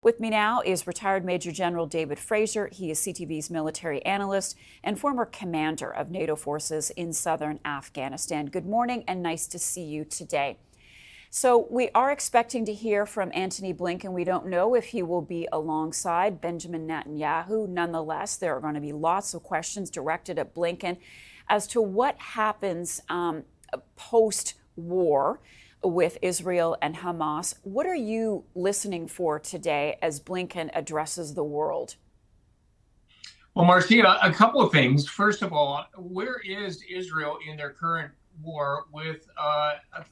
With me now is retired Major General David Fraser. He is CTV's military analyst and former commander of NATO forces in southern Afghanistan. Good morning and nice to see you today. So we are expecting to hear from Antony Blinken. We don't know if he will be alongside Benjamin Netanyahu. Nonetheless, there are going to be lots of questions directed at Blinken as to what happens post-war with Israel and Hamas. What are you listening for today as Blinken addresses the world? Well, Marcia, a couple of things. First of all, where is Israel in their current war with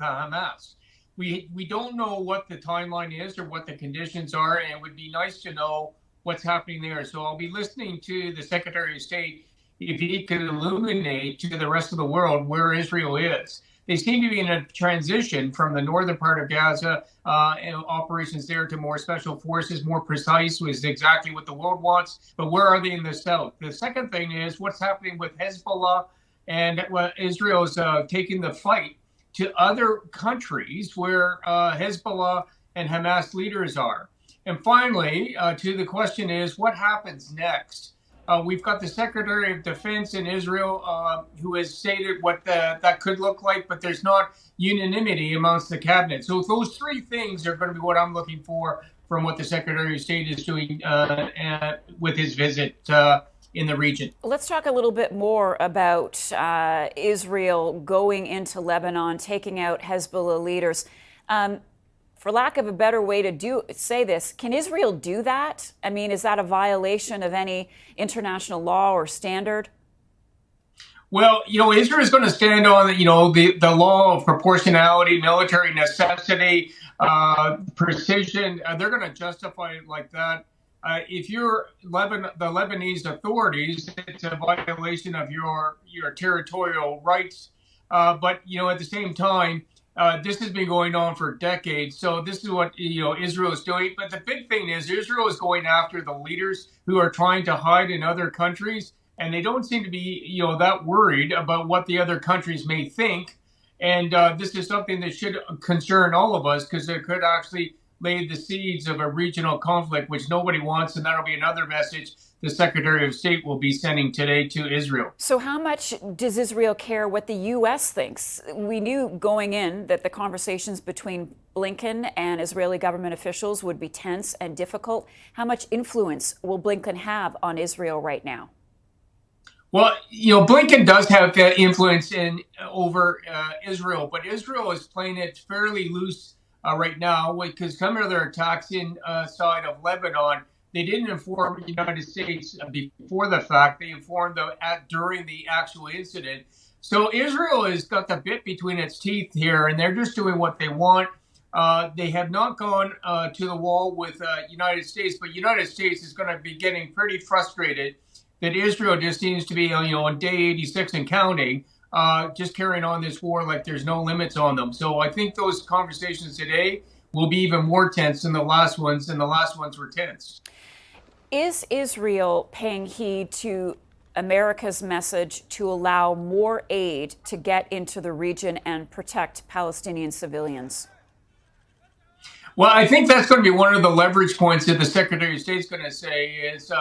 Hamas? We don't know what the timeline is or what the conditions are, and it would be nice to know what's happening there. So I'll be listening to the Secretary of State if he could illuminate to the rest of the world where Israel is. They seem to be in a transition from the northern part of Gaza and operations there to more special forces, more precise, was exactly what the world wants. But where are they in the south? The second thing is what's happening with Hezbollah, and Israel is taking the fight to other countries where Hezbollah and Hamas leaders are. And finally, to the question is what happens next? We've got the Secretary of Defense in Israel who has stated what that could look like, but there's not unanimity amongst the cabinet. So those three things are going to be what I'm looking for from what the Secretary of State is doing with his visit in the region. Let's talk a little bit more about Israel going into Lebanon, taking out Hezbollah leaders. For lack of a better way to say this, can Israel do that? I mean, is that a violation of any international law or standard? Well, Israel is going to stand on, the law of proportionality, military necessity, precision. They're going to justify it like that. If you're the Lebanese authorities, it's a violation of your territorial rights. But, at the same time, this has been going on for decades. So this is what, Israel is doing. But the big thing is Israel is going after the leaders who are trying to hide in other countries. And they don't seem to be, that worried about what the other countries may think. And this is something that should concern all of us because it could actually lay the seeds of a regional conflict, which nobody wants. And that'll be another message the Secretary of State will be sending today to Israel. So how much does Israel care what the U.S. thinks? We knew going in that the conversations between Blinken and Israeli government officials would be tense and difficult. How much influence will Blinken have on Israel right now? Well, Blinken does have influence over Israel, but Israel is playing it fairly loose right now because some of their attacks inside of Lebanon, they didn't inform the United States before the fact. They informed them during the actual incident. So Israel has got the bit between its teeth here, and they're just doing what they want. They have not gone to the wall with United States, but United States is going to be getting pretty frustrated that Israel just seems to be, on day 86 and counting, just carrying on this war like there's no limits on them. So I think those conversations today will be even more tense than the last ones, and the last ones were tense. Is Israel paying heed to America's message to allow more aid to get into the region and protect Palestinian civilians? Well, I think that's going to be one of the leverage points that the Secretary of State is going to say is,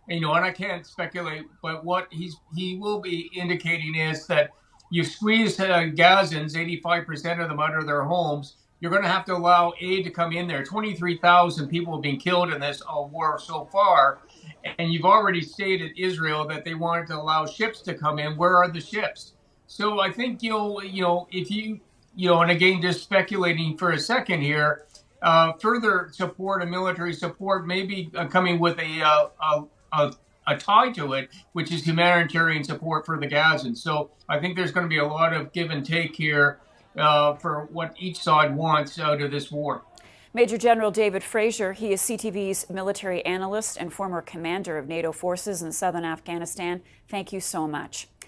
and I can't speculate, but what he will be indicating is that you've squeezed Gazans, 85% of them out of their homes. You're going to have to allow aid to come in there. 23,000 people have been killed in this war so far. And you've already stated, Israel, that they wanted to allow ships to come in. Where are the ships? So I think, if you, and again, just speculating for a second here, further support and military support may be coming with a tie to it, which is humanitarian support for the Gazans. So I think there's going to be a lot of give and take here for what each side wants out of this war. Major General David Fraser, he is CTV's military analyst and former commander of NATO forces in southern Afghanistan. Thank you so much.